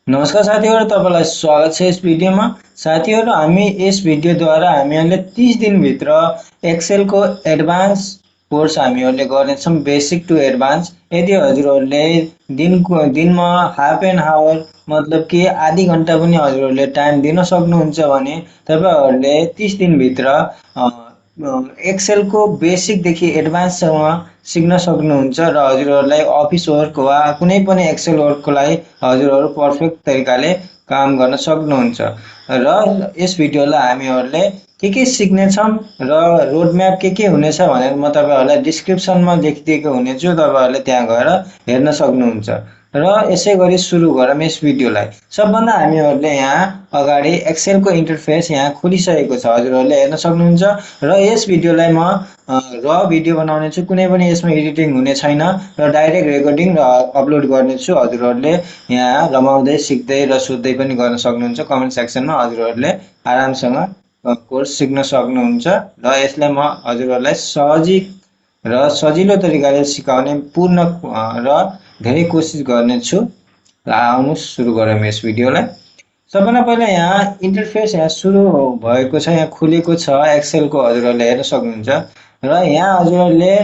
नमस्कार साथीहरु, तपाईलाई स्वागत छ यस भिडियोमा। साथीहरु, हामी यस भिडियोद्वारा हामीहरूले 30 दिनभित्र एक्सेलको एडभान्स कोर्स हामीहरूले गर्नेछौँ, बेसिक टु एडभान्स। यदि हजुरहरूले दिनमा हाफ एन आवर मतलब कि आधी घण्टा पनि हजुरहरूले टाइम दिन सक्नुहुन्छ भने तपाईहरूले 30 दिनभित्र एक्सेलको बेसिकदेखि एडभान्ससम्म सिक्न सक्नुहुन्छ र हजुरहरूलाई अफिस वर्क वा कुनै पनि एक्सेल वर्कको लागि हजुरहरू पर्फेक्ट तरिकाले काम गर्न सक्नुहुन्छ। र यस भिडियोलाई हामीहरूले के सिक्नेछौँ र रोडम्याप के हुनेछ भनेर म तपाईँहरूलाई डिस्क्रिप्सनमा लेखिदिएको हुनेछु, तपाईँहरूले त्यहाँ गएर हेर्न सक्नुहुन्छ। र यसै गरी सुरु गरौँ यस भिडियोलाई। सबभन्दा हामीहरूले यहाँ अगाडि एक्सेलको इन्टरफेस यहाँ खोलिसकेको छ, हजुरहरूले हेर्न सक्नुहुन्छ। र यस भिडियोलाई म र भिडियो बनाउने छु, कुनै पनि यसमा एडिटिङ हुने छैन र डाइरेक्ट रेकर्डिङ र अपलोड गर्नेछु। हजुरहरूले यहाँ रमाउँदै सिक्दै र सोध्दै पनि गर्न सक्नुहुन्छ। कमेन्ट सेक्सनमा हजुरहरूले आरामसँग कोर्स सिक्न सक्नुहुन्छ र यसलाई म हजुरहरूलाई सहजिलो र सजिलो तरिकाले सिकाउने पूर्ण र धेरै कोसिस गर्नेछु। र आउनुहोस् सुरु गरौँ यस भिडियोलाई। सबभन्दा पहिला यहाँ इन्टरफेस यहाँ सुरु भएको छ, यहाँ खुलेको छ एक्सेलको, हजुरहरूले हेर्न सक्नुहुन्छ। र यहाँ हजुरहरूले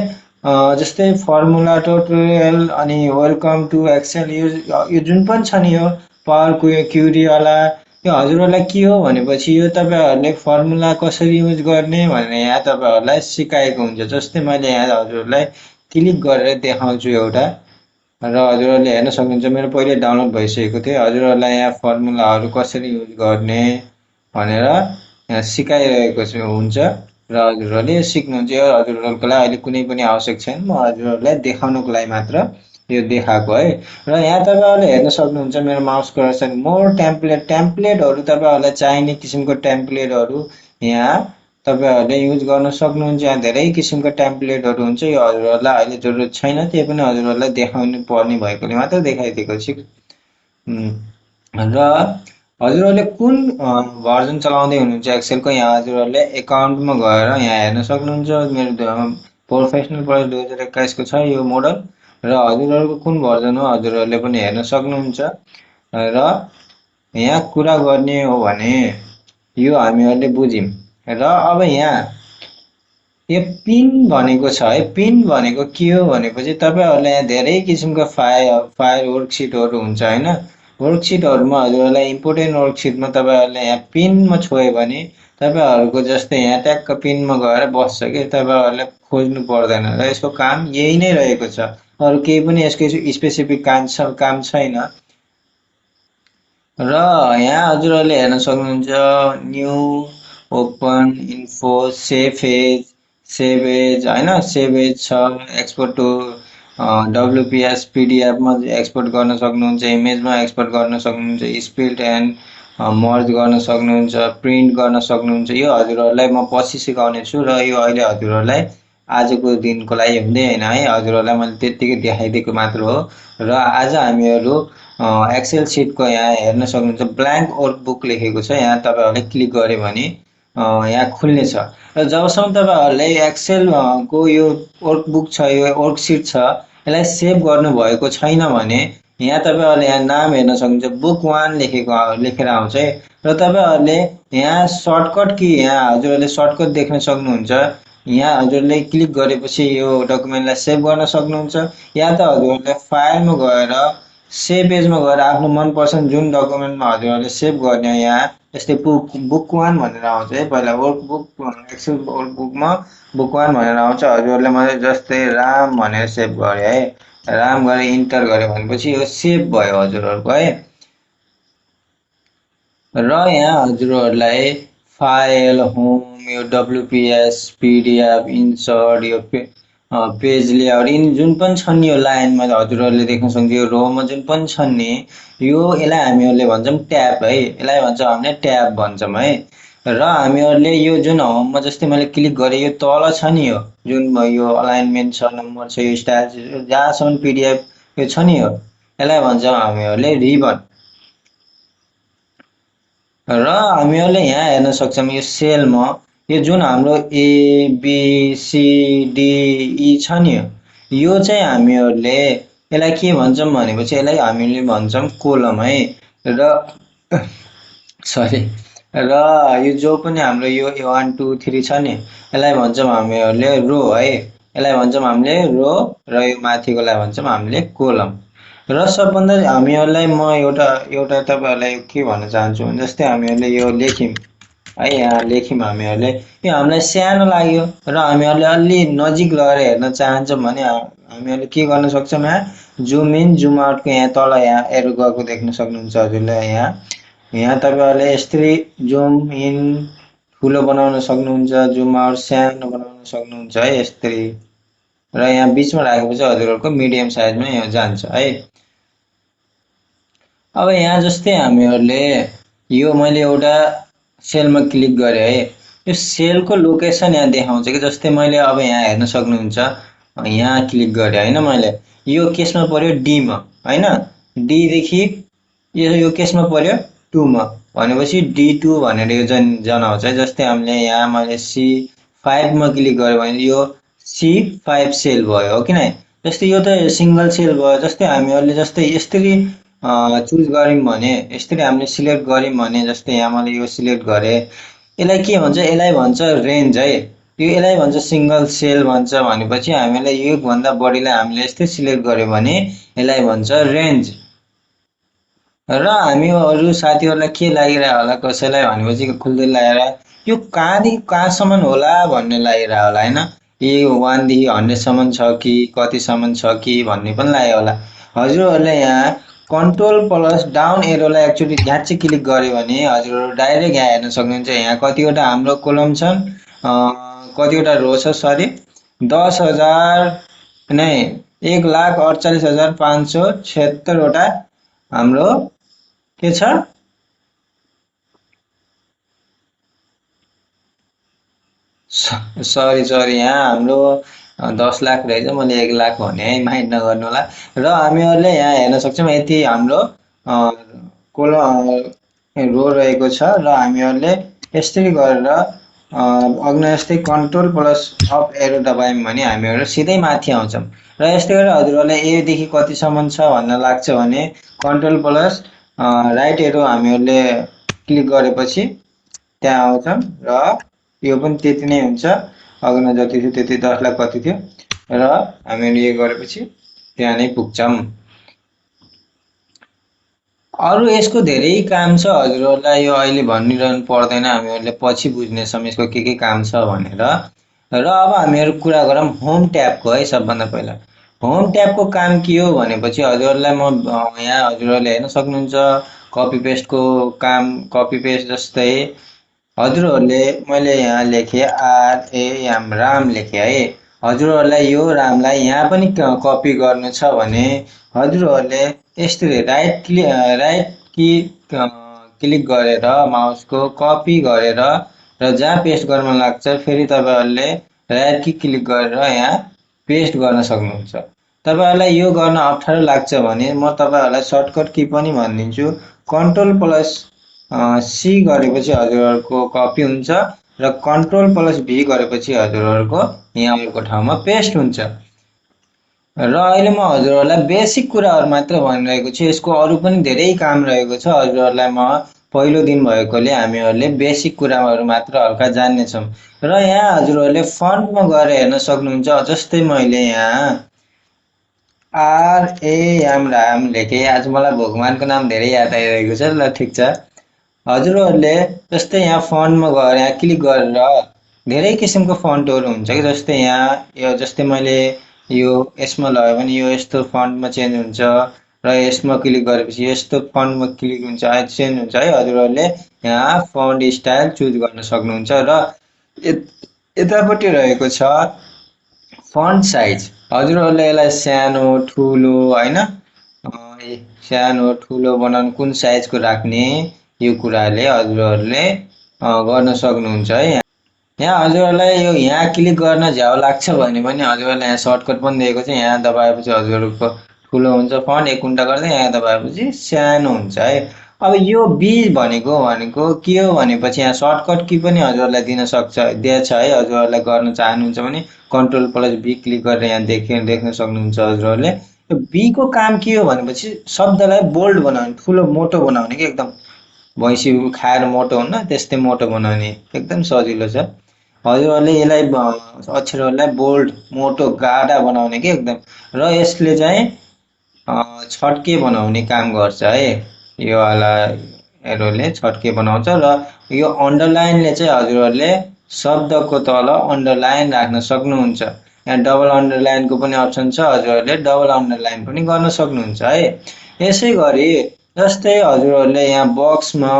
जस्तै फर्मुला ट्युटोरियल अनि वेलकम टु एक्सेल यो जुन पनि छ नि, यो पावर क्वेरी वाला, यो हजुरहरूलाई के हो भनेपछि यो तपाईँहरूले फर्मुला कसरी युज गर्ने भनेर यहाँ तपाईँहरूलाई सिकाएको हुन्छ। जस्तै मैले यहाँ हजुरहरूलाई क्लिक गरेर देखाउँछु एउटा, र हजुरहरूले हेर्न सक्नुहुन्छ मेरो पहिले डाउनलोड भइसकेको थियो। हजुरहरूलाई यहाँ फर्मुलाहरू कसरी युज गर्ने भनेर यहाँ सिकाइरहेको हुन्छ र हजुरहरूले सिक्नुहुन्छ। यो हजुरहरूको लागि अहिले कुनै पनि आवश्यक छैन, म हजुरहरूलाई देखाउनको लागि मात्र यो देखाएको है। र यहाँ तपाईँहरूले हेर्न सक्नुहुन्छ मेरो माउस कर्सर मोर टेम्प्लेटहरू, तपाईँहरूलाई चाहिने किसिमको टेम्प्लेटहरू यहाँ तपाईँहरूले युज गर्न सक्नुहुन्छ। यहाँ धेरै किसिमको टेम्प्लेटहरू हुन्छ, यो हजुरहरूलाई अहिले जरुरत छैन, त्यही पनि हजुरहरूलाई देखाउनु पर्ने भएकोले मात्र देखाइदिएको छु। र हजुरहरूले कुन भर्जन चलाउँदै हुनुहुन्छ एक्सेलको, यहाँ हजुरहरूले एकाउन्टमा गएर यहाँ हेर्न सक्नुहुन्छ। मेरो प्रोफेसनल प्लस 2021 को छ यो मोडल, र हजुरहरूको कुन भर्जन हो हजुरहरूले पनि हेर्न सक्नुहुन्छ। र यहाँ कुरा गर्ने हो भने यो हामीहरूले बुझ्यौँ। र अब यहाँ यो पिन भनेको छ है। पिन भनेको के हो भनेपछि तपाईँहरूलाई यहाँ धेरै किसिमको फाइल वर्कसिटहरू हुन्छ होइन। वर्कसिटहरूमा हजुरहरूलाई इम्पोर्टेन्ट वर्कसिटमा तपाईँहरूले यहाँ पिनमा छोयो भने तपाईँहरूको जस्तै यहाँ ट्याक्क पिनमा गएर बस्छ कि, तपाईँहरूले खोज्नु पर्दैन र यसको काम यही नै रहेको छ, अरू केही पनि यसको स्पेसिफिक काम छैन। र यहाँ हजुरहरूले हेर्न सक्नुहुन्छ new open info save as होइन, सेभ एज छ, एक्सपोर्ट टु डब्लुपिएस पिडिएफमा एक्सपोर्ट गर्न सक्नुहुन्छ, इमेजमा एक्सपोर्ट गर्न सक्नुहुन्छ, स्प्लिट एन्ड मर्ज गर्न सक्नुहुन्छ, प्रिन्ट गर्न सक्नुहुन्छ। यो हजुरहरूलाई म पछि सिकाउने छु र यो अहिले हजुरहरूलाई आजको दिनको लागि हुँदै होइन है, हजुरहरूलाई मैले त्यत्तिकै देखाइदिएको मात्र हो। र आज हामीहरू एक्सेल सिटको यहाँ हेर्न सक्नुहुन्छ ब्ल्याङ्क वर्कबुक लेखेको छ, यहाँ तपाईँहरूले क्लिक गऱ्यो भने यहाँ खुल्नेछ। र जबसम्म तपाईँहरूले एक्सेल को यो वर्कबुक छ, यो वर्कसिट छ, यसलाई सेभ गर्नुभएको छैन भने यहाँ तपाईँहरूले यहाँ नाम हेर्न सक्नुहुन्छ, बुक 1 लेखेर आउँछ है। र तपाईँहरूले यहाँ सर्टकट कि यहाँ हजुरहरूले सर्टकट देख्न सक्नुहुन्छ। यहाँ हजुरले क्लिक गरेपछि यो डकुमेन्टलाई सेभ गर्न सक्नुहुन्छ, या त हजुरहरूले फाइलमा गएर सेभ एजमा गएर आफ्नो मनपसन्द जुन डकुमेन्टमा हजुरहरूले सेभ गर्ने, यहाँ यस्तै बुक 1 भनेर आउँछ है। पहिला वर्कबुक एक्सेल वर्कबुकमा बुक 1 भनेर आउँछ। हजुरहरूले मैले जस्तै राम भनेर सेभ गरेँ है, राम गरेर इन्टर गरेँ भनेपछि यो सेभ भयो हजुरहरूको है। र यहाँ हजुरहरूलाई फाइल, होम, यो डब्लुपिएस, पिडिएफ, इन्सर्ट, यो पेज लेआउट, यिनी जुन पनि छन् यो लाइनमा हजुरहरूले देख्न सक्नुहुन्छ। यो रोमा जुन पनि छन् नि, यसलाई हामीहरूले भन्छौँ ट्याब है, यसलाई भन्छौँ हामीले ट्याब भन्छौँ है। र हामीहरूले यो जुन होममा जस्तै मैले क्लिक गरेँ, यो तल छ नि, यो जुन यो अलाइनमेन्ट छ, नम्बर छ, यो स्टाइल छ, जहाँसम्म पिडिएफ यो छ नि, यो यसलाई भन्छौँ हामीहरूले रिबन। र हामीहरूले यहाँ हेर्न सक्छौँ यो सेलमा यो जुन हाम्रो ABCDE छ नि, यो चाहिँ हामीहरूले यसलाई के भन्छौँ भनेपछि यसलाई हामीले भन्छौँ कोलम है। र सरी र यो जो पनि हाम्रो यो 1 2 3 छ नि, यसलाई भन्छौँ हामीहरूले रो है, यसलाई भन्छौँ हामीले रो, र यो माथिकोलाई भन्छौँ हामीले कोलम। र सबभन्दा हामीहरूलाई म एउटा एउटा तपाईँहरूलाई के भन्न चाहन्छु भने जस्तै हामीहरूले यो लेख्यौँ है, यहाँ लेख्यौँ हामीहरूले, यो हामीलाई सानो लाग्यो र हामीहरूले अलि नजिक लगेर हेर्न चाहन्छौँ भने हामीहरूले के गर्न सक्छौँ, यहाँ जुम इन जुम आउटको यहाँ तल यहाँ एरो गएको देख्न सक्नुहुन्छ हजुरले। यहाँ यहाँ तपाईँहरूले यसरी जुम इन ठुलो बनाउन सक्नुहुन्छ, जुम आउट सानो बनाउन सक्नुहुन्छ है यसरी, र यहाँ बिचमा राखेपछि हजुरहरूको मिडियम साइजमा यो जान्छ है। अब यहाँ जस्तै हामीहरूले यो मैले एउटा सेलमा क्लिक गरेँ है, यो सेलको लोकेसन यहाँ देखाउँछ कि, जस्तै मैले अब यहाँ हेर्न सक्नुहुन्छ, यहाँ क्लिक गरेँ होइन मैले, यो केसमा पर्यो डीमा होइन, डीदेखि यो केसमा पर्यो 2 मा, भनेपछि D2 भनेर यो जनाउँछ है। जस्तै हामीले यहाँ मैले C5 मा क्लिक गरेँ भने यो C5 सेल भयो हो कि नै, जस्तै यो त सिङ्गल सेल भयो। जस्तै हामीहरूले जस्तै यसरी चुज गऱ्यौँ भने, यसरी हामीले सिलेक्ट गऱ्यौँ भने, जस्तै यहाँ मैले यो सिलेक्ट गरेँ, यसलाई के भन्छ, यसलाई भन्छ रेन्ज है, यो यसलाई भन्छ सिङ्गल सेल भन्छ। भनेपछि हामीले योभन्दा बढीलाई हामीले यस्तै सिलेक्ट गऱ्यौँ भने यसलाई भन्छ रेन्ज। र हामी अरू साथीहरूलाई के लागिरह्यो होला कसैलाई भनेपछि खुल्दै लागेर यो कहाँदेखि कहाँसम्म होला भन्ने लागिरह्यो होला होइन, यो 1 देखि 100सम्म छ कि कतिसम्म छ कि भन्ने पनि लाग्यो होला। हजुरहरूले यहाँ कन्ट्रोल प्लस डाउन एरोलाई एक्चुअली झ्याच्ची क्लिक गऱ्यो भने हजुरहरू डाइरेक्ट यहाँ हेर्न सक्नुहुन्छ, यहाँ कतिवटा हाम्रो कोलम छन्, कतिवटा रो छ, सरी 10,000 नै 1,48,576 वटा हाम्रो के छ, सरी यहाँ हाम्रो 10 लाख रहेछ, मैले 1 लाख भने है, माइन्ड नगर्नु होला। र हामीहरूले यहाँ हेर्न सक्छौँ यति हाम्रो कोलम रो रहेको छ, र हामीहरूले यसरी गरेर अग्न यस्तै कन्ट्रोल प्लस अप एरो दबायौँ भने हामीहरू सिधै माथि आउँछौँ। र यस्तै गरेर हजुरहरूलाई एदेखि कतिसम्म छ भन्न लाग्छ भने कन्ट्रोल प्लस राइट एरो हामीहरूले क्लिक गरेपछि त्यहाँ आउँछौँ, र यो पनि त्यति नै हुन्छ, अग्न जति थियो त्यति 10 लाख कति थियो, र हामीले यो गरेपछि त्यहाँ नै पुग्छौँ। अरू यसको धेरै काम छ, हजुरहरूलाई यो अहिले भनिरहनु पर्दैन, हामीहरूले पछि बुझ्नेछौँ यसको के काम छ भनेर। र अब हामीहरू कुरा गरौँ होम ट्याबको है। सबभन्दा पहिला होम ट्याबको काम के हो भनेपछि हजुरहरूलाई म यहाँ हजुरहरूले हेर्न सक्नुहुन्छ कपी पेस्टको काम, कपी पेस्ट जस्तै हजुरहरूले मैले यहाँ लेखेँ RAM राम लेखेँ है, हजुरहरूलाई यो रामलाई यहाँ पनि कपी गर्नु छ भने हजुरहरूले यसरी राइट की क्लिक गरेर माउसको कपी गरेर र जहाँ पेस्ट गर्न लाग्छ फेरि तपाईँहरूले राइट की क्लिक गरेर यहाँ पेस्ट गर्न सक्नुहुन्छ। तपाईँहरूलाई यो गर्न अप्ठ्यारो लाग्छ भने म तपाईँहरूलाई सर्टकट की पनि भनिदिन्छु, कन्ट्रोल प्लस C गरेपछि हजुरहरूको कपी हुन्छ र कन्ट्रोल प्लस V गरेपछि हजुरहरूको यहाँ अर्को ठाउँमा पेस्ट हुन्छ। र अहिले म हजुरहरूलाई बेसिक कुराहरू मात्र भनिरहेको छु, यसको अरू पनि धेरै काम रहेको छ। हजुरहरूलाई म पहिलो दिन भएकोले हामीहरूले बेसिक कुराहरू मात्र हल्का जान्नेछौँ। र यहाँ हजुरहरूले फन्टमा गएर हेर्न सक्नुहुन्छ, जस्तै मैले यहाँ राम लेखेँ, आज मलाई भगवानको नाम धेरै याद आइरहेको छ। ल ठिक छ, हजुरहरूले जस्तै यहाँ फन्टमा गएर यहाँ क्लिक गरेर धेरै किसिमको फन्टहरू हुन्छ कि, जस्तै यहाँ यो जस्तै मैले यो यसमा लगायो भने यो यस्तो फन्टमा चेन्ज हुन्छ, र यसमा क्लिक गरेपछि यस्तो फन्टमा क्लिक हुन्छ चेन्ज हुन्छ है। हजुरहरूले यहाँ फन्ट स्टाइल चुज गर्न सक्नुहुन्छ। र यतापट्टि रहेको छ फन्ट साइज, हजुरहरूले यसलाई सानो ठुलो होइन, सानो ठुलो बनाउनु कुन साइजको राख्ने यो कुराले हजुरहरूले गर्न सक्नुहुन्छ है। यहाँ हजुरहरूलाई यो यहाँ क्लिक गर्न झ्याउ लाग्छ भने पनि हजुरहरूलाई यहाँ सर्टकट पनि दिएको छ, यहाँ दबाएपछि हजुरहरूको ठुलो हुन्छ फन्ट, एक कुन्टा गर्दै यहाँ दबाएपछि सानो हुन्छ है। अब यो बी भनेको के हो भनेपछि यहाँ सर्टकट की पनि हजुरहरूलाई दिएछ है। हजुरहरूलाई गर्न चाहनुहुन्छ भने कन्ट्रोल प्लस B क्लिक गरेर यहाँ देख्न सक्नुहुन्छ हजुरहरूले, बी को काम के हो भनेपछि शब्दलाई बोल्ड बनाउने, ठुलो मोटो बनाउने कि एकदम भैँसी खाएर मोटो हुन्न त्यस्तै मोटो बनाउने, एकदम सजिलो छ। हजुरहरूले यसलाई अक्षरहरूलाई बोल्ड मोटो गाढा बनाउने कि एकदम, र यसले चाहिँ छड्के बनाउने काम गर्छ है। यो वाला एरोले छड्के बनाउँछ र यो अन्डरलाइनले चाहिँ हजुरहरूले शब्दको तल अन्डरलाइन राख्न सक्नुहुन्छ। यहाँ डबल अन्डरलाइनको पनि अप्सन छ, हजुरहरूले डबल अन्डरलाइन पनि गर्न सक्नुहुन्छ है। यसै गरी जस्तै हजुरहरूले यहाँ बक्समा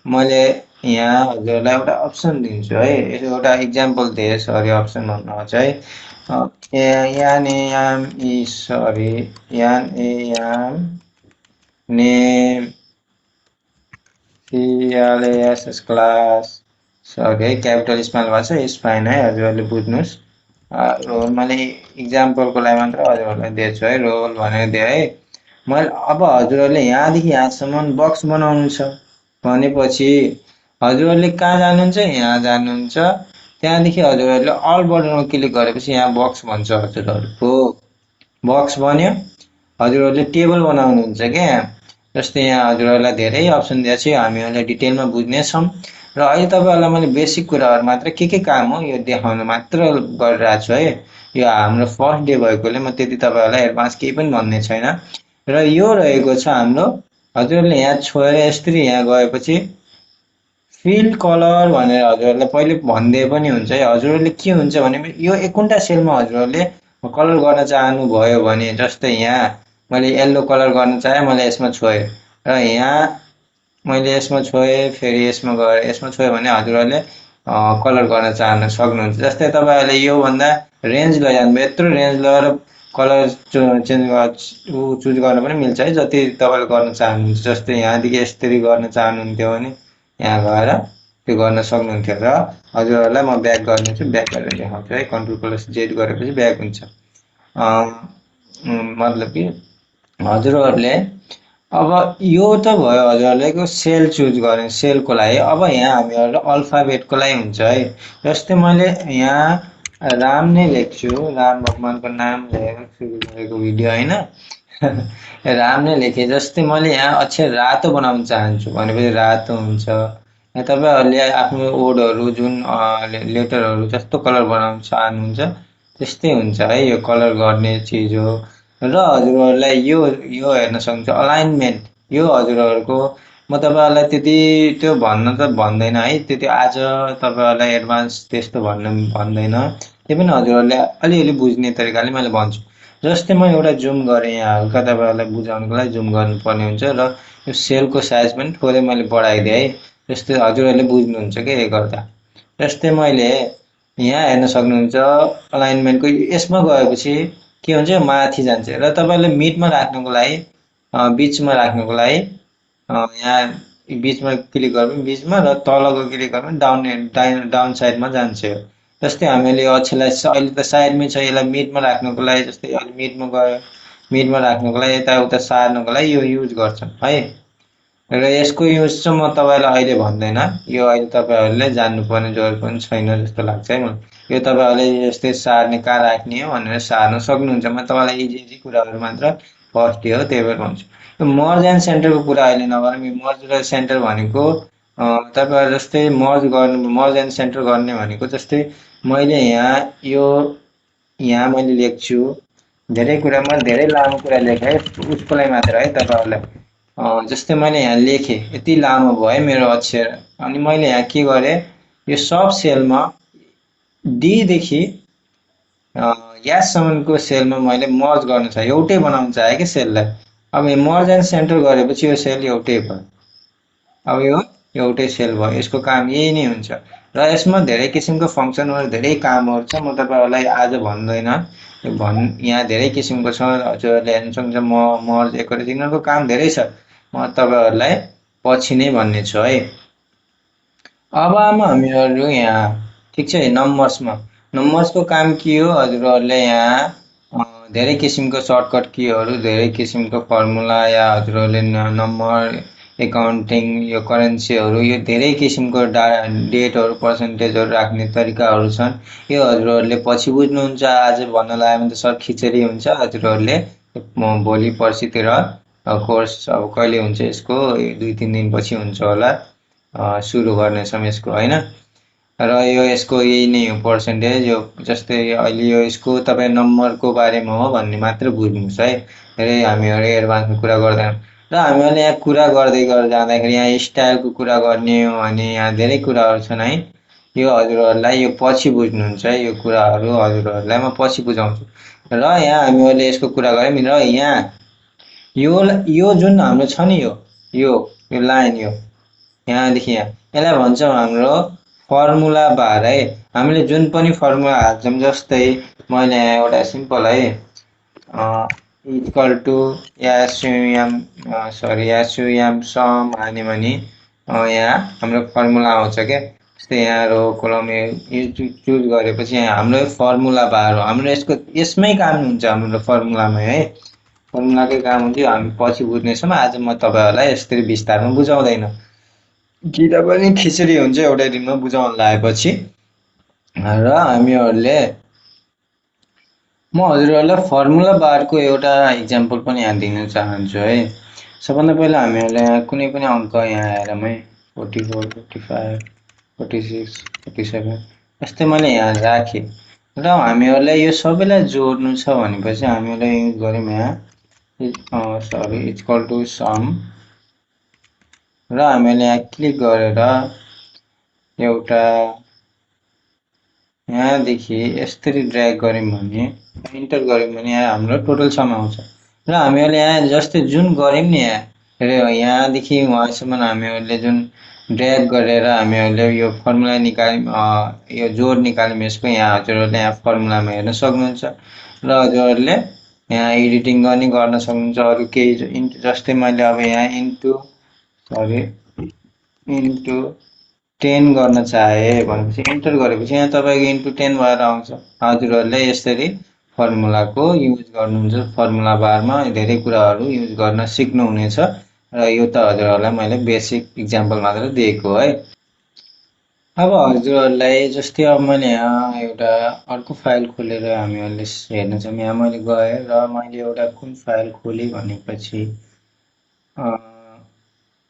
मैले यहाँ हजुरहरूलाई एउटा अप्सन दिन्छु है, एउटा इक्जाम्पल दिएँ, सरी अप्सन भन्नु चाहिँ यान ए याम ई सरी यान ए याम नेम सिएलएसएस क्लास सरी है, क्यापिटल स्पेल भएको छ, इज फाइन है, हजुरहरूले बुझ्नुहोस्। रोल मैले इक्जाम्पलको लागि मात्र हजुरहरूलाई दिएछु है, रोल भनेर दिएँ है मैले। अब हजुरहरूले यहाँदेखि यहाँसम्म बक्स बनाउनु छ भनेपछि हजुरहरूले कहाँ जानुहुन्छ, यहाँ जानुहुन्छ, त्यहाँदेखि हजुरहरूले अल बटनमा क्लिक गरेपछि यहाँ बक्स भन्छ हजुरहरूको, बक्स बन्यो। हजुरहरूले टेबल बनाउनुहुन्छ क्या, जस्तै यहाँ हजुरहरूलाई धेरै अप्सन दिएको छ, हामीहरूले डिटेलमा बुझ्नेछौँ। र अहिले तपाईँहरूलाई मैले बेसिक कुराहरू मात्र के काम हो यो देखाउन मात्र गरिरहेको छु है। यो हाम्रो फर्स्ट डे भएकोले म त्यति तपाईँहरूलाई एडभान्स केही पनि भन्ने छैन। र यो रहेको छ हाम्रो, हजुरहरूले यहाँ छोएर यसरी यहाँ गएपछि फिल कलर भनेर हजुरहरूलाई पहिले भनिदिए पनि हुन्छ है। हजुरहरूले के हुन्छ भने यो 1 सेलमा हजुरहरूले कलर गर्न चाहनुभयो भने, जस्तै यहाँ मैले येल्लो कलर गर्न चाहेँ, मैले यसमा छोएँ र यहाँ मैले यसमा छोएँ, फेरि यसमा गएर यसमा छोएँ भने हजुरहरूले कलर गर्न चाहन सक्नुहुन्छ। जस्तै तपाईँहरूले योभन्दा रेन्ज लैजानुभयो, यत्रो रेन्ज लगेर कलर चुज गर्न पनि मिल्छ है, जति तपाईँले गर्न चाहनुहुन्छ। जस्तै यहाँदेखि यसरी गर्न चाहनुहुन्थ्यो भने यहाँ गएर त्यो गर्न सक्नुहुन्थ्यो। र हजुरहरूलाई म ब्याक गर्नेछु, ब्याक गरेर देखाउँछु है, Ctrl+Z गरेपछि ब्याक हुन्छ। मतलब कि हजुरहरूले अब यो त भयो हजुरहरूले सेल चुज गर्ने सेलको लागि। अब यहाँ हामीहरू अल्फाबेटको लागि हुन्छ है, जस्तै मैले यहाँ राम नै लेख्छु, राम भगवानको नाम लिएर सुरु गरेको भिडियो होइन राम नै लेखेँ। जस्तै मैले यहाँ अक्षर रातो बनाउन चाहन्छु भनेपछि रातो हुन्छ। यहाँ तपाईँहरूले आफ्नो वर्डहरू जुन लेटरहरू जस्तो कलर बनाउन चाहनुहुन्छ त्यस्तै हुन्छ है, यो कलर गर्ने चिज हो। र हजुरहरूलाई यो हेर्न सक्नुहुन्छ अलाइनमेन्ट, यो हजुरहरूको म तपाईँहरूलाई त्यति त्यो भन्न त भन्दैन है, त्यति आज तपाईँहरूलाई एडभान्स त्यस्तो भन्दैन, त्यही पनि हजुरहरूले अलिअलि बुझ्ने तरिकाले मैले भन्छु। जस्तै म एउटा जुम गरेँ यहाँ हल्का तपाईँहरूलाई बुझाउनुको लागि जुम गर्नुपर्ने हुन्छ, र यो सेलको साइज पनि थोरै मैले बढाइदिएँ है, जस्तै हजुरहरूले बुझ्नुहुन्छ क्या यो गर्दा। जस्तै मैले यहाँ हेर्न सक्नुहुन्छ अलाइनमेन्टको यसमा गएपछि के हुन्छ, माथि जान्छ। र तपाईँले मिडमा राख्नुको लागि बिचमा राख्नुको लागि यहाँ बिचमा क्लिक गर्नु बिचमा, र तलको क्लिक गर्नु डाउन साइडमा जान्छ। जस्तै हामीले अक्षरलाई अहिले त साइडमै छ, यसलाई मिडमा राख्नुको लागि, जस्तै अहिले मिडमा गयो, मिडमा राख्नुको लागि यताउता सार्नुको लागि यो युज गर्छौँ है। र यसको युज चाहिँ म तपाईँलाई अहिले भन्दैन, यो अहिले तपाईँहरूले जान्नुपर्ने जरुरत पनि छैन जस्तो लाग्छ है मलाई। यो तपाईँहरूले यस्तै सार्ने कहाँ राख्ने हो भनेर सार्न सक्नुहुन्छ। म तपाईँलाई इजी कुराहरू मात्र फर्स्ट डे हो त्यही भएर भन्छु। यो मर्ज एन्ड सेन्टरको कुरा अहिले नगरौँ। यो मर्ज र सेन्टर भनेको तपाईँहरू जस्तै मर्ज एन्ड सेन्टर गर्ने भनेको जस्तै मैले यहाँ मैले लेख्छु धेरै कुरामा धेरै लामो कुरा लेखेँ उसको लागि मात्र है तपाईँहरूलाई। जस्तै मैले यहाँ लेखेँ, यति लामो भयो मेरो अक्षर, अनि मैले यहाँ के गरेँ, यो सब सेलमा डीदेखि यासम्मको सेलमा मैले मर्ज गर्न चाहेँ, एउटै बनाउन चाहेँ कि सेललाई। अब यो मर्ज एन्ड सेन्टर गरेपछि यो सेल एउटै भयो, अब यो एउटै सेल भयो, यसको काम यही नै हुन्छ। र यसमा धेरै किसिमको फङ्सनहरू धेरै कामहरू छ, म तपाईँहरूलाई आज भन्दैन, यहाँ धेरै किसिमको छ, हजुरहरूले हेर्न सक्नुहुन्छ। मर्ज एकवटा यिनीहरूको काम धेरै छ, म तपाईँहरूलाई पछि नै भन्ने छु है। अब हामीहरू यहाँ ठिक छ, नम्बर्सको काम के हो, हजुरहरूले यहाँ धेरै किसिमको सर्टकट कीहरू, धेरै किसिमको फर्मुला, या हजुरहरूले नम्बर एकाउन्टिङ यो करेन्सीहरू, यो धेरै किसिमको डेटहरू पर्सेन्टेजहरू राख्ने तरिकाहरू छन्। यो हजुरहरूले पछि बुझ्नुहुन्छ, आज भन्न लाग्यो भने त सर खिचडी हुन्छ, हजुरहरूले म भोलि पर्सितिर कोर्स अब कहिले हुन्छ यसको 2-3 दिनपछि हुन्छ होला सुरु गर्नेछौँ यसको होइन। र यो यसको यही नै हो पर्सेन्टेज। यो जस्तै अहिले यो यसको तपाईँ नम्बरको बारेमा हो भन्ने मात्र बुझ्नुहोस् है, धेरै हामीहरू एडभान्समा कुरा गर्दैनौँ। र हामीहरूले यहाँ कुरा गर्दै जाँदाखेरि यहाँ स्टाइलको कुरा गर्ने हो भने यहाँ धेरै कुराहरू छन् है। यो हजुरहरूलाई यो पछि बुझ्नुहुन्छ है, यो कुराहरू हजुरहरूलाई म पछि बुझाउँछु। र यहाँ हामीहरूले यसको कुरा गऱ्यौँ र यहाँ यो जुन हाम्रो छ नि यो लाइन यहाँदेखि यहाँ यसलाई भन्छौँ हाम्रो फर्मुला बार है। हामीले जुन पनि फर्मुला हाल्छौँ, जस्तै मैले यहाँ एउटा सिम्पल है इक्वल टु एसयुएम सम हाल्यो भने यहाँ हाम्रो फर्मुला आउँछ क्या। जस्तै यहाँ रो कलम यो चुज गरेपछि यहाँ हाम्रो फर्मुला बार हो। हाम्रो यसमै काम हुन्छ हाम्रो फर्मुलामै है, फर्मुलाकै काम हुन्छ। हामी पछि बुझ्नेछौँ, आज म तपाईँहरूलाई यसरी विस्तारमा बुझाउँदैन, किनभने खिचडी हुन्छ एउटै दिनमा बुझाउन लागेपछि। र हामीहरूले म हजुरहरूलाई फर्मुला बारको एउटा इक्जाम्पल पनि यहाँ दिन चाहन्छु है। सबभन्दा पहिला हामीहरूले यहाँ कुनै पनि अङ्क यहाँ हेरौँ है, 44, 45, 46, 47 यस्तै मैले यहाँ राखेँ। र हामीहरूलाई यो सबैलाई जोड्नु छ भनेपछि हामीहरूले युज गऱ्यौँ यहाँ इक्वल टु सम। र हामीले यहाँ क्लिक गरेर एउटा यहाँदेखि यसरी ड्र्याग गऱ्यौँ भने इन्टर गऱ्यौँ भने यहाँ हाम्रो टोटल सम आउँछ। र हामीहरूले यहाँ जस्तै जुन गऱ्यौँ नि यहाँदेखि वहाँसम्म हामीहरूले जुन ड्र्याग गरेर हामीहरूले यो फर्मुला निकाल्यौँ, यो जोड निकाल्यौँ यसको, यहाँ हजुरहरूले यहाँ फर्मुलामा हेर्न सक्नुहुन्छ। र हजुरहरूले यहाँ एडिटिङ गर्न सक्नुहुन्छ। अरू केही जस्तै मैले अब यहाँ इन्टु 10 गर्न चाहे भनेपछि इन्टर गरेपछि यहाँ तपाईँको इन्टु 10 भएर आउँछ। हजुरहरूले यसरी फर्मुलाको युज गर्नुहुन्छ, फर्मुला बारमा धेरै कुराहरू युज गर्न सिक्नुहुनेछ। र यो त हजुरहरूलाई मैले बेसिक इक्जाम्पल मात्र दिएको है। अब हजुरहरूलाई जस्तै अब मैले यहाँ एउटा अर्को फाइल खोलेर हामीहरूले हेर्नेछौँ। यहाँ मैले गएँ र मैले एउटा कुन फाइल खोलेँ भनेपछि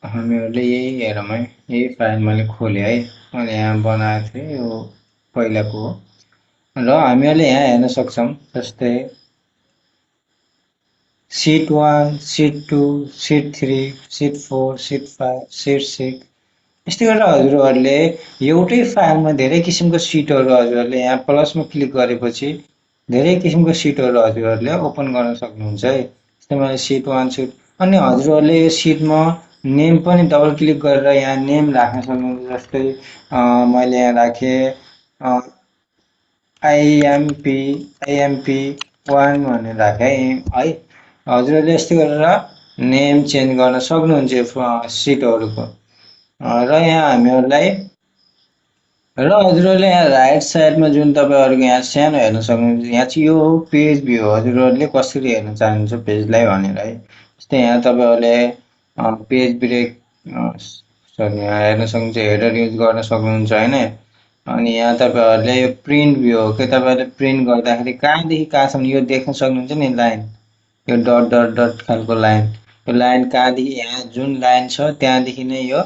हामीहरूले यही हेरौँ है, यही फाइल मैले खोलेँ है, मैले यहाँ बनाएको थिएँ, यो पहिलाको हो। र हामीहरूले यहाँ हेर्न सक्छौँ जस्तै seat 1, seat 2, seat 3, seat 4, seat 5, seat 6 यस्तै गरेर हजुरहरूले एउटै फाइलमा धेरै किसिमको सिटहरू हजुरहरूले यहाँ प्लसमा क्लिक गरेपछि धेरै किसिमको सिटहरू हजुरहरूले ओपन गर्न सक्नुहुन्छ है। जस्तै मैले सिट 1 सिट अनि हजुरहरूले यो सिटमा नेम पनि डबल क्लिक गरेर यहाँ नेम राख्न सक्नुहुन्छ। जस्तै मैले यहाँ राखेँ IMP1 भनेर राखेँ है। हजुरहरूले यस्तै गरेर नेम चेन्ज गर्न सक्नुहुन्छ सिटहरूको। र यहाँ हामीहरूलाई हजुरहरूले यहाँ राइट साइडमा जुन तपाईँहरूको यहाँ सानो हेर्न सक्नुहुन्छ, यहाँ चाहिँ यो पेज भ्यू हो। हजुरहरूले कसरी हेर्न चाहनुहुन्छ पेजलाई भनेर है। जस्तै यहाँ तपाईँहरूले पेज ब्रेक यहाँ हेर्न सक्नुहुन्छ, हेडर युज गर्न सक्नुहुन्छ होइन। अनि यहाँ तपाईँहरूले यो प्रिन्ट भ्यू हो कि तपाईँहरूले प्रिन्ट गर्दाखेरि कहाँदेखि कहाँसम्म यो देख्न सक्नुहुन्छ नि लाइन, यो डट डट डट खालको लाइन, यो लाइन कहाँदेखि यहाँ जुन लाइन छ त्यहाँदेखि नै यो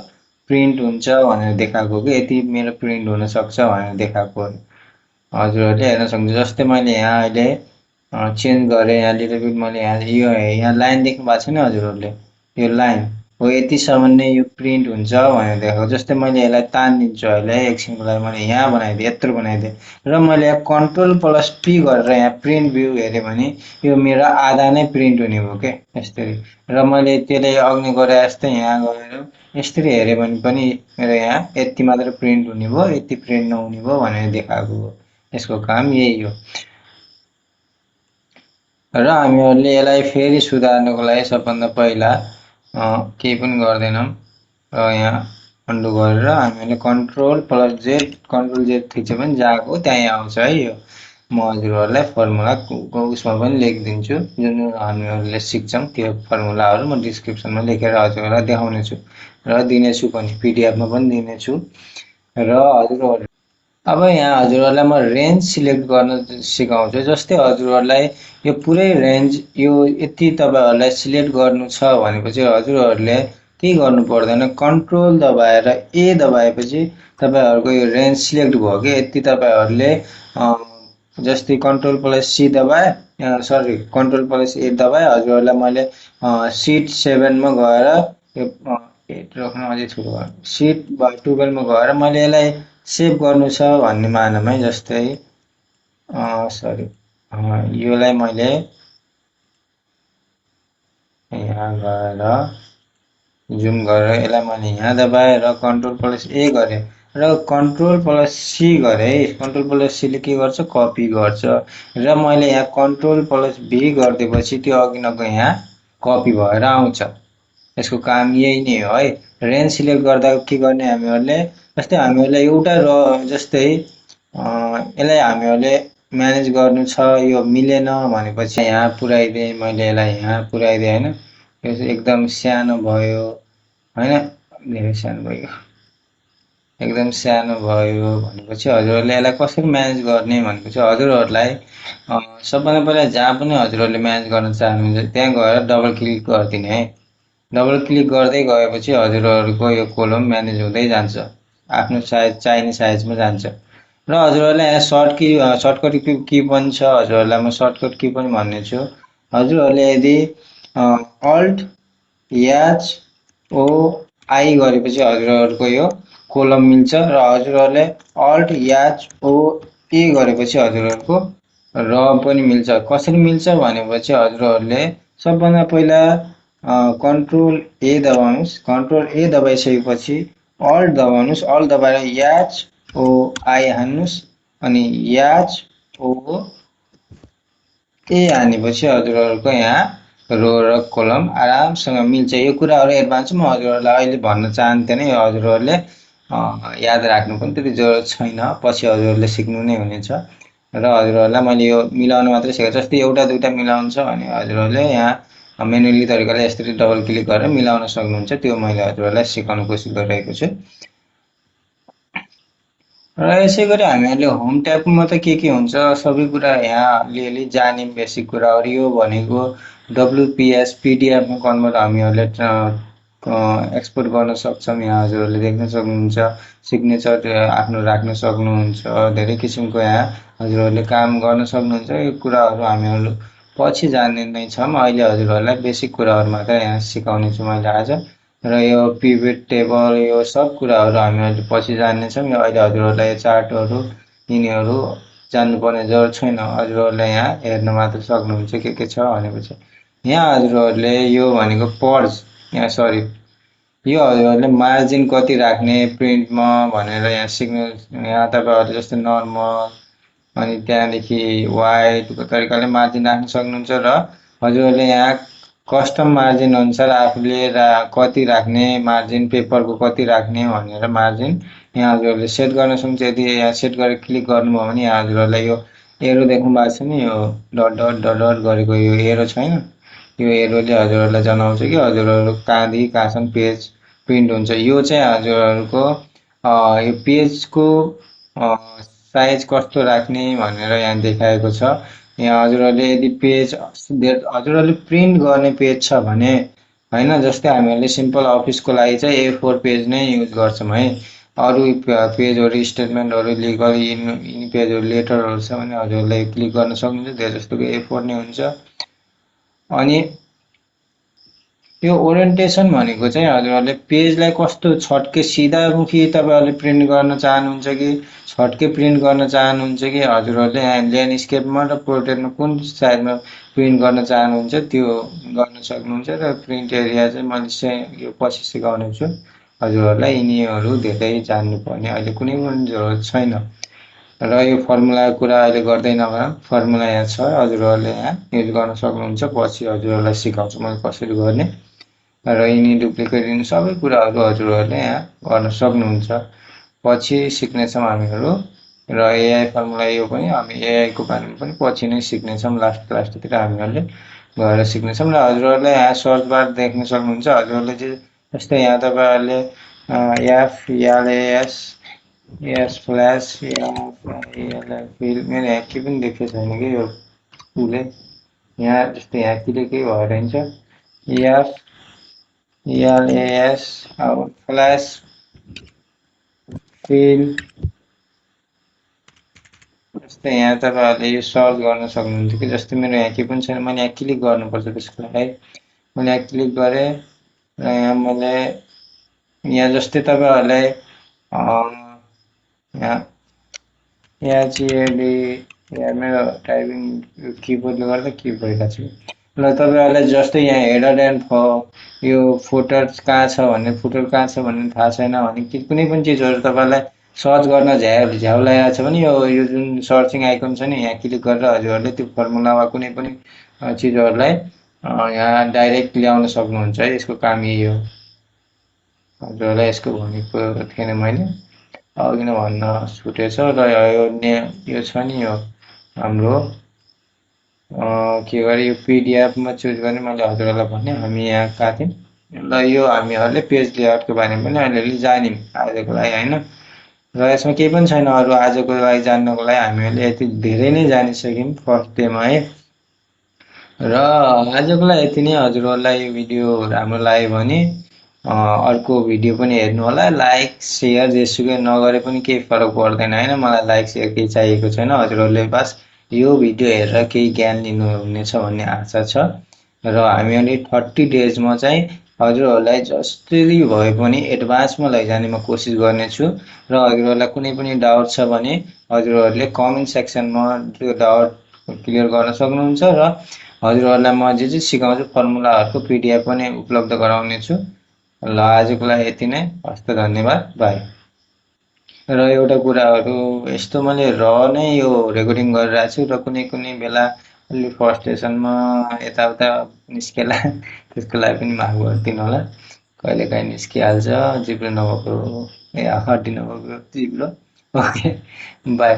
प्रिन्ट हुन्छ भनेर देखाएको कि यति मेरो प्रिन्ट हुनसक्छ भनेर देखाएको हजुरहरूले हेर्न सक्नुहुन्छ। जस्तै मैले यहाँ अहिले चेन्ज गरेँ, यहाँ लिटल बिट मैले यहाँ लाइन देख्नु भएको छैन हजुरहरूले, यो लाइन हो यतिसम्म नै यो प्रिन्ट हुन्छ भनेर देखाएको। जस्तै मैले यसलाई तानिदिन्छु अहिले एकछिनको लागि, मैले यहाँ बनाइदिएँ, यत्रो बनाइदिएँ र मैले यहाँ Ctrl+P गरेर यहाँ प्रिन्ट भ्यू हेरेँ भने यो मेरो आधा नै प्रिन्ट हुने भयो क्या यसरी। र मैले त्यसले अघि गरे जस्तै यहाँ गएर यसरी हेऱ्यो भने पनि मेरो यहाँ यति मात्र प्रिन्ट हुने भयो, यति प्रिन्ट नहुने भयो भनेर देखाएको हो। यसको काम यही हो। र हामीहरूले यसलाई फेरि सुधार्नको लागि सबभन्दा पहिला केही पनि गर्दैनौँ र यहाँ अन्डु गरेर हामीहरूले Ctrl+Z थिच्छ भने जहाँको त्यहीँ आउँछ है। यो म हजुरहरूलाई फर्मुलाको उसमा पनि लेखिदिन्छु, जुन हामीहरूले सिक्छौँ त्यो फर्मुलाहरू म डिस्क्रिप्सनमा लेखेर हजुरहरूलाई देखाउनेछु र दिनेछु पनि, पिडिएफमा पनि दिनेछु। र हजुरहरू अब यहाँ हजुरहरूलाई म रेन्ज सिलेक्ट गर्न सिकाउँछु। जस्तै हजुरहरूलाई यो पुरै रेन्ज यो यति तपाईँहरूलाई सिलेक्ट गर्नु छ भनेपछि हजुरहरूले केही गर्नु पर्दैन, कन्ट्रोल दबाएर ए दबाएपछि तपाईँहरूको यो रेन्ज सिलेक्ट भयो कि यति तपाईँहरूले जस्तै कन्ट्रोल प्लस सी दबाए, सरी कन्ट्रोल प्लस ए दबाए, हजुरहरूलाई मैले सिट 7 मा गएर यो 8 राख्नु अझै ठुलो सिट 12 मा गएर मैले यसलाई सेभ गर्नु छ भन्ने मानमै, जस्तै सरी योलाई मैले यहाँ गएर जुम गरेर यसलाई मैले यहाँ दबाएँ र कन्ट्रोल प्लस ए गरेँ र कन्ट्रोल प्लस सी गरेँ। कन्ट्रोल प्लस सीले के गर्छ, कपी गर्छ र मैले यहाँ कन्ट्रोल प्लस भी गरिदिएपछि त्यो अघिनको यहाँ कपी भएर आउँछ। यसको काम यही नै हो है। रेन्ज सिलेक्ट गर्दा के गर्ने हामीहरूले, जस्तै हामीहरूलाई एउटा जस्तै यसलाई हामीहरूले म्यानेज गर्नु छ, यो मिलेन भनेपछि यहाँ पुऱ्याइदिएँ मैले, यसलाई यहाँ पुऱ्याइदिएँ होइन, यो एकदम सानो भयो होइन, धेरै सानो भयो, एकदम सानो भयो भनेपछि हजुरहरूले यसलाई कसरी म्यानेज गर्ने भनेपछि हजुरहरूलाई सबभन्दा पहिला जहाँ पनि हजुरहरूले म्यानेज गर्न चाहनुहुन्छ त्यहाँ गएर डबल क्लिक गरिदिने है। डबल क्लिक गर्दै गएपछि हजुरहरूको यो कोलम म्यानेज हुँदै जान्छ, आफ्नो साइज चाहिने साइजमा जान्छ। र हजुरहरूलाई यहाँ सर्टकट की पनि छ, हजुरहरूलाई म सर्टकट की पनि भन्ने छु। हजुरहरूले यदि अल्ट एच ओ आई गरेपछि हजुरहरूको यो कोलम मिल्छ र हजुरहरूले अल्ट एच ओ ए गरेपछि हजुरहरूको र पनि मिल्छ। कसरी मिल्छ भनेपछि हजुरहरूले सबभन्दा पहिला कन्ट्रोल ए दबाउनुहोस्, कन्ट्रोल ए दबाइसकेपछि अल्ट दबाउनुहोस्, अल्ट दबाएर एच ओ आई हान्नुहोस् अनि एच ओ ए हानेपछि हजुरहरूको यहाँ रो र कोलम आरामसँग मिल्छ। यो कुराहरू एडभान्स म हजुरहरूलाई अहिले भन्न चाहन्थेन, यो हजुरहरूले याद राख्नु पनि त्यति जरुरत छैन, पछि हजुरहरूले सिक्नु नै हुनेछ। र हजुरहरूलाई मैले यो मिलाउन मात्रै सिकाएको, जस्तै एउटा दुईटा मिलाउनु छ भने हजुरहरूले यहाँ मेनुअली तरिकाले यसरी डबल क्लिक गरेर मिलाउन सक्नुहुन्छ। त्यो मैले हजुरहरूलाई सिकाउन कोसिस गरिरहेको छु। र यसै गरी हामीहरूले होम ट्याबमा त के हुन्छ सबै कुरा यहाँ अलिअलि जाने बेसिक कुराहरू। यो भनेको डब्लुपिएस पिडिएफमा कन्भर्ट हामीहरूले एक्सपोर्ट गर्न सक्छौँ। यहाँ हजुरहरूले देख्न सक्नुहुन्छ, सिग्नेचर आफ्नो राख्न सक्नुहुन्छ, धेरै किसिमको यहाँ हजुरहरूले काम गर्न सक्नुहुन्छ। यो कुराहरू हामीहरू पछि जान्ने नै छौँ, अहिले हजुरहरूलाई बेसिक कुराहरू मात्र यहाँ सिकाउने छु मैले आज। र यो पिभट टेबल यो सब कुराहरू हामीहरूले पछि जान्नेछौँ। यो अहिले हजुरहरूलाई चार्टहरू यिनीहरू जान्नुपर्ने जरुरत छैन, हजुरहरूले यहाँ हेर्न मात्र सक्नुहुन्छ के छ भनेपछि। यहाँ हजुरहरूले यो भनेको पर्ज, यहाँ सरी यो हजुरहरूले मार्जिन कति राख्ने प्रिन्टमा भनेर यहाँ सिक्नु, यहाँ तपाईँहरूले जस्तै नर्मल अनि त्यहाँदेखि वाइडको तरिकाले मार्जिन राख्न सक्नुहुन्छ। र हजुरहरूले यहाँ कस्टम मार्जिन अनुसार आफूले कति राख्ने मार्जिन, पेपरको कति राख्ने भनेर मार्जिन यहाँ हजुरहरूले सेट गर्न सक्नुहुन्छ। यदि यहाँ सेट गरेर क्लिक गर्नुभयो भने यहाँ हजुरहरूलाई यो एरो देख्नु भएको छ नि, यो डट डट डट डट गरेको यो एरो छैन, यो एरोले हजुरहरूलाई जनाउँछ कि हजुरहरू कहाँदेखि कहाँसम्म पेज प्रिन्ट हुन्छ। यो चाहिँ हजुरहरूको यो पेजको साइज कस्तो राख्ने भनेर यहाँ देखाएको छ। यहाँ हजुरहरूले यदि पेज हजुरहरूले प्रिन्ट गर्ने पेज छ भने होइन, जस्तै हामीहरूले सिम्पल अफिसको लागि चाहिँ A4 पेज नै युज गर्छौँ है। अरू पेजहरू स्टेटमेन्टहरू लिगल यिनी पेजहरू लेटरहरू छ भने हजुरहरूले क्लिक गर्न सक्नुहुन्छ, धेरै जस्तोको A4 नै हुन्छ। अनि यो ओरिएन्टेसन भनेको चाहिँ हजुरहरूले पेजलाई कस्तो छट्के सिधामुखी तपाईँहरूले प्रिन्ट गर्न चाहनुहुन्छ कि छट्के प्रिन्ट गर्न चाहनुहुन्छ कि हजुरहरूले यहाँ ल्यान्डस्केपमा र पोर्ट्रेटमा कुन साइजमा प्रिन्ट गर्न चाहनुहुन्छ त्यो गर्न सक्नुहुन्छ। र प्रिन्ट एरिया चाहिँ मैले यो पछि सिकाउने छु हजुरहरूलाई, यिनीहरू धेरै जान्नुपर्ने अहिले कुनै पनि जरुरत छैन। र यो फर्मुलाको कुरा अहिले गर्दैन, फर्मुला यहाँ छ, हजुरहरूले यहाँ युज गर्न सक्नुहुन्छ, पछि हजुरहरूलाई सिकाउँछु मैले कसरी गर्ने। र यिनी डुप्लिकेट यिनी सबै कुराहरू हजुरहरूले यहाँ गर्न सक्नुहुन्छ, पछि सिक्नेछौँ हामीहरू। र एआई फर्मुला यो पनि हामी एआईको बारेमा पनि पछि नै सिक्नेछौँ, लास्टतिर हामीहरूले गएर सिक्नेछौँ। र हजुरहरूले यहाँ सर्च बार देख्न सक्नुहुन्छ, हजुरहरूले चाहिँ जस्तै यहाँ तपाईँहरूले एफएलएएस यस फ्ल्यास फिल मेरो यहाँ के पनि देखेको छैन कि यो उसले यहाँ जस्तै यहाँ के भएर हुन्छ एफ एलएएस अब फ्ल्यास फिल जस्तै यहाँ तपाईँहरूले यो सर्च गर्न सक्नुहुन्छ कि जस्तै मेरो यहाँ के पनि छैन मैले यहाँ क्लिक गर्नुपर्छ त्यसको लागि मैले यहाँ क्लिक गरेँ र यहाँ मैले यहाँ जस्तै तपाईँहरूलाई यहाँ एचएडी यहाँ मेरो टाइपिङ किबोर्डले गर्दा के भइरहेको छु ल तपाईँहरूलाई जस्तै यहाँ हेडर एन्ड यो फुटर कहाँ छ भन्ने फुटर कहाँ छ भन्ने थाहा छैन भने कि कुनै पनि चिजहरू तपाईँलाई सर्च गर्न झ्याउ लागेको छ भने यो जुन सर्चिङ आइकन छ नि यहाँ क्लिक गरेर हजुरहरूले त्यो फर्मुला वा कुनै पनि चिजहरूलाई यहाँ डाइरेक्ट ल्याउन सक्नुहुन्छ है यसको काम यही हो हजुरहरूलाई यसको भनेको थिएन मैले अघि नै भन्न छुटेछ र यो छ नि यो हाम्रो के गरे यो पिडिएफमा चुज गर्ने मैले हजुरहरूलाई भने हामी यहाँ कहाँ थियौँ ल यो हामीहरूले पेज लेआउटको बारेमा पनि अलिअलि जान्यौँ आजको लागि होइन र यसमा केही पनि छैन अरू आजको लागि जान्नको लागि हामीहरूले यति धेरै नै जानिसक्यौँ फर्स्ट डेमा है र आजको लागि यति नै हजुरहरूलाई यो भिडियो राम्रो लाग्यो भने अर्को भिडियो पनि हेर्नु होला लाइक सेयर जेसुकै नगरे पनि केही फरक पर्दैन होइन मलाई लाइक सेयर केही चाहिएको छैन हजुरहरूले बस यो भिडियो हेरेर केही ज्ञान लिनुहुनेछ भन्ने आशा छ र हामीहरूले 30 डेजमा चाहिँ हजुरहरूलाई जसरी भए पनि एडभान्समा लैजाने म कोसिस गर्नेछु र हजुरहरूलाई कुनै पनि डाउट छ भने हजुरहरूले कमेन्ट सेक्सनमा त्यो डाउट क्लियर गर्न सक्नुहुन्छ र हजुरहरूलाई म जे सिकाउँछु फर्मुलाहरूको पिडिएफ पनि उपलब्ध गराउनेछु ल आजको लागि यति नै हस्त धन्यवाद बाई र एउटा कुराहरू यस्तो मैले नै यो रेकर्डिङ गरिरहेको छु र कुनै कुनै बेला अलि फ्रस्ट्रेसनमा यताउता निस्केला त्यसको लागि पनि माफ गरिदिनु होला कहिलेकाहीँ निस्किहाल्छ जिब्रो नभएको हड्डी नभएको जिब्रो ओके बाई